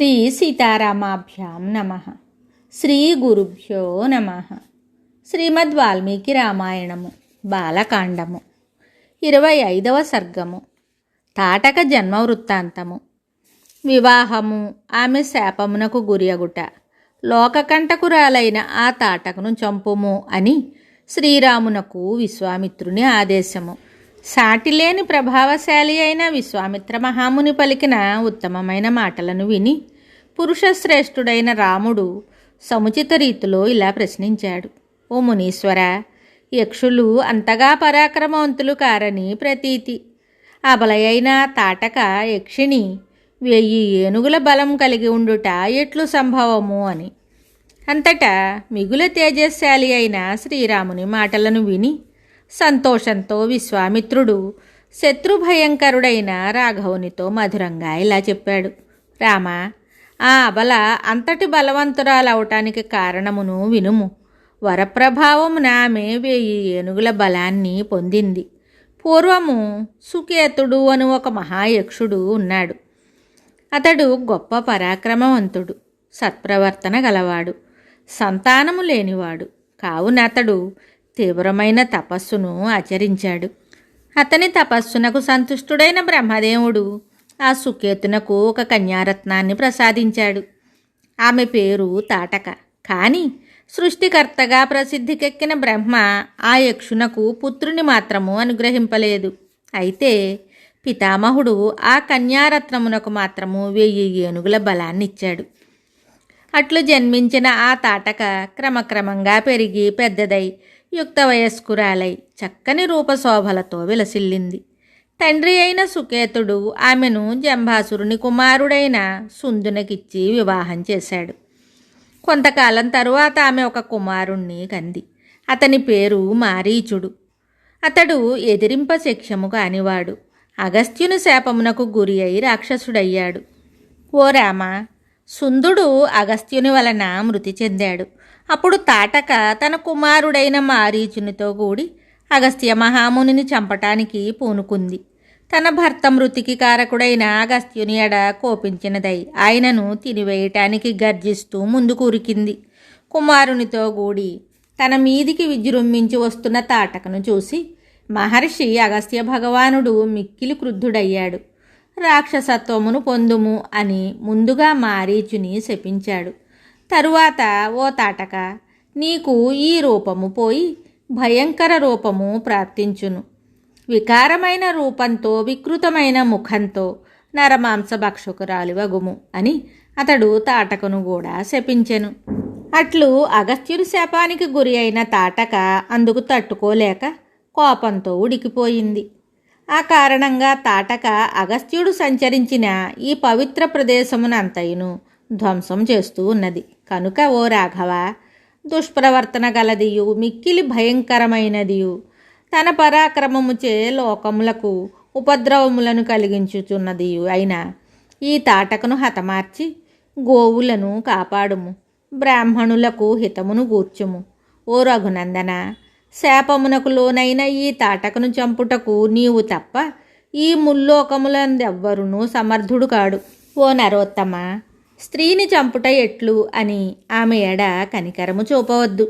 శ్రీ సీతారామాభ్యాం నమః. శ్రీ గురుభ్యో నమః. శ్రీమద్ వాల్మీకి రామాయణము బాలకాండము 25వ సర్గము. తాటక జన్మ వృత్తాంతము. వివాహము, ఆమె శాపమునకు గురియగుట, లోకకంటకురాలైన ఆ తాటకను చంపుము అని శ్రీరామునకు విశ్వామిత్రుని ఆదేశము. సాటిలేని ప్రభావశాలి అయిన విశ్వామిత్ర మహాముని పలికిన ఉత్తమమైన మాటలను విని పురుషశ్రేష్ఠుడైన రాముడు సముచిత రీతిలో ఇలా ప్రశ్నించాడు. ఓ మునీశ్వర, యక్షులు అంతగా పరాక్రమవంతులు కారని ప్రతీతి. అబలయైన తాటక యక్షిణి 1000 ఏనుగుల బలం కలిగి ఉండుట ఎట్లు సంభవము అని. అంతటా మిగుల తేజశాలి అయిన శ్రీరాముని మాటలను విని సంతోషంతో విశ్వామిత్రుడు శత్రుభయంకరుడైన రాఘవునితో మధురంగా ఇలా చెప్పాడు. రామా, ఆ అబల అంతటి బలవంతురాలవటానికి కారణమును వినుము. వరప్రభావమున ఆమె 1000 ఏనుగుల బలాన్ని పొందింది. పూర్వము సుకేతుడు అను ఒక మహాయక్షుడు ఉన్నాడు. అతడు గొప్ప పరాక్రమవంతుడు, సత్ప్రవర్తన గలవాడు, సంతానము లేనివాడు. కావున అతడు తీవ్రమైన తపస్సును ఆచరించాడు. అతని తపస్సునకు సంతుష్టుడైన బ్రహ్మదేవుడు ఆ సుకేతునకు ఒక కన్యారత్నాన్ని ప్రసాదించాడు. ఆమె పేరు తాటక. కానీ సృష్టికర్తగా ప్రసిద్ధికెక్కిన బ్రహ్మ ఆ యక్షునకు పుత్రుని మాత్రము అనుగ్రహింపలేదు. అయితే పితామహుడు ఆ కన్యారత్నమునకు మాత్రము 1000 ఏనుగుల బలాన్నిచ్చాడు. అట్లు జన్మించిన ఆ తాటక క్రమక్రమంగా పెరిగి పెద్దదై యుక్త వయస్కురాలై చక్కని రూపశోభలతో విలసిల్లింది. తండ్రి అయిన సుకేతుడు ఆమెను జంభాసురుని కుమారుడైన సుందునకిచ్చి వివాహం చేశాడు. కొంతకాలం తరువాత ఆమె ఒక కుమారుణ్ణి కంది. అతని పేరు మారీచుడు. అతడు ఎదిరింప శక్ష్యము కానివాడు. అగస్త్యుని శాపమునకు గురి అయి రాక్షసుడయ్యాడు. ఓ రామ, సుందుడు అగస్త్యుని వలన మృతి చెందాడు. అప్పుడు తాటక తన కుమారుడైన మారీచునితో కూడి అగస్త్య మహామునిని చంపటానికి పూనుకుంది. తన భర్త మృతికి కారకుడైన అగస్త్యుని ఎడ కోపించినదై ఆయనను తినివేయటానికి గర్జిస్తూ ముందుకు ఉరికింది. కుమారునితో కూడి తన మీదికి విజృంభించి వస్తున్న తాటకను చూసి మహర్షి అగస్త్య భగవానుడు మిక్కిలి క్రుద్ధుడయ్యాడు. రాక్షసత్వమును పొందుము అని ముందుగా మారీచుని శపించాడు. తరువాత, ఓ తాటక, నీకు ఈ రూపము పోయి భయంకర రూపము ప్రాప్తించును. వికారమైన రూపంతో వికృతమైన ముఖంతో నరమాంస భక్షకురాలివగుము అని అతడు తాటకను కూడా శపించెను. అట్లు అగస్త్యుని శాపానికి గురి అయిన తాటక అందుకు తట్టుకోలేక కోపంతో ఉడికిపోయింది. ఆ కారణంగా తాటక అగస్త్యుడు సంచరించిన ఈ పవిత్ర ప్రదేశమునంతయును ధ్వంసం చేస్తూ ఉన్నది. కనుక ఓ రాఘవ, దుష్ప్రవర్తన గలదియు మిక్కిలి భయంకరమైనదియు తన పరాక్రమముచే లోకములకు ఉపద్రవములను కలిగించుచున్నదియు అయిన ఈ తాటకను హతమార్చి గోవులను కాపాడుము, బ్రాహ్మణులకు హితమును గూర్చుము. ఓ రఘునందన, శాపమునకు లోనైన ఈ తాటకను చంపుటకు నీవు తప్ప ఈ ముల్లోకములందెవ్వరునూ సమర్థుడు కాడు. ఓ నరోత్తమ, స్త్రీని చంపుట ఎట్లు అని ఆమె ఎడ కనికరము చూపవద్దు.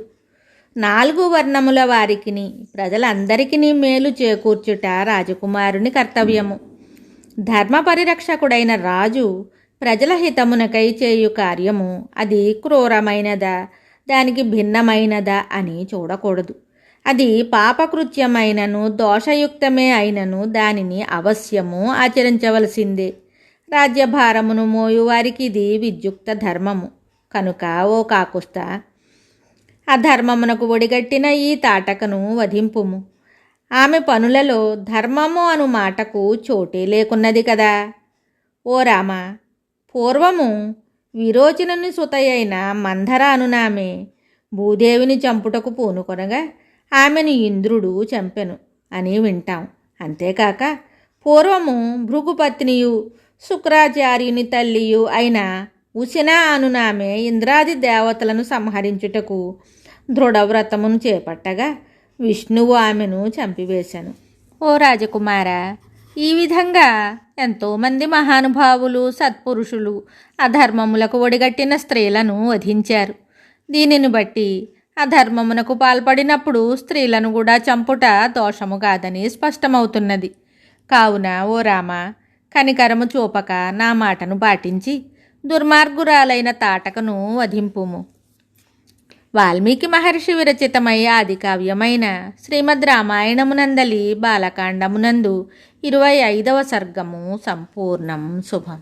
4 వర్ణముల వారికిని ప్రజలందరికీ మేలు చేకూర్చుట రాజకుమారుని కర్తవ్యము. ధర్మ పరిరక్షకుడైన రాజు ప్రజల హితమునకై చేయు కార్యము అది క్రూరమైనదా, దానికి భిన్నమైనదా అని చూడకూడదు. అది పాపకృత్యమైనను దోషయుక్తమే అయినను దానిని అవశ్యము ఆచరించవలసిందే. రాజ్యభారమును మోయువారికి ఇది విద్యుక్త ధర్మము. కనుక ఓ కాకుస్త, అధర్మమునకు ఒడిగట్టిన ఈ తాటకను వధింపుము. ఆమె పనులలో ధర్మము అను మాటకు చోటే లేకున్నది కదా. ఓ రామ, పూర్వము విరోచనుని సుతయైన మంధర అనునామె భూదేవిని చంపుటకు పూనుకొనగా ఆమెను ఇంద్రుడు చంపెను అని వింటాం. అంతేకాక పూర్వము భృగుపత్నియు శుక్రాచార్యుని తల్లియు అయిన ఉశన అనునామె ఇంద్రాది దేవతలను సంహరించుటకు దృఢవ్రతమును చేపట్టగా విష్ణువు ఆమెను చంపివేశాను. ఓ రాజకుమార, ఈ విధంగా ఎంతోమంది మహానుభావులు సత్పురుషులు అధర్మములకు ఒడిగట్టిన స్త్రీలను వధించారు. దీనిని బట్టి అధర్మమునకు పాల్పడినప్పుడు స్త్రీలను కూడా చంపుట దోషము కాదని స్పష్టమవుతున్నది. కావున ఓ రామ, కనికరము చూపక నా మాటను పాటించి దుర్మార్గురాలైన తాటకను వధింపుము. వాల్మీకి మహర్షి విరచితమై ఆది కావ్యమైన శ్రీమద్ రామాయణమునందలి బాలకాండమునందు 25వ సర్గము సంపూర్ణం. శుభం.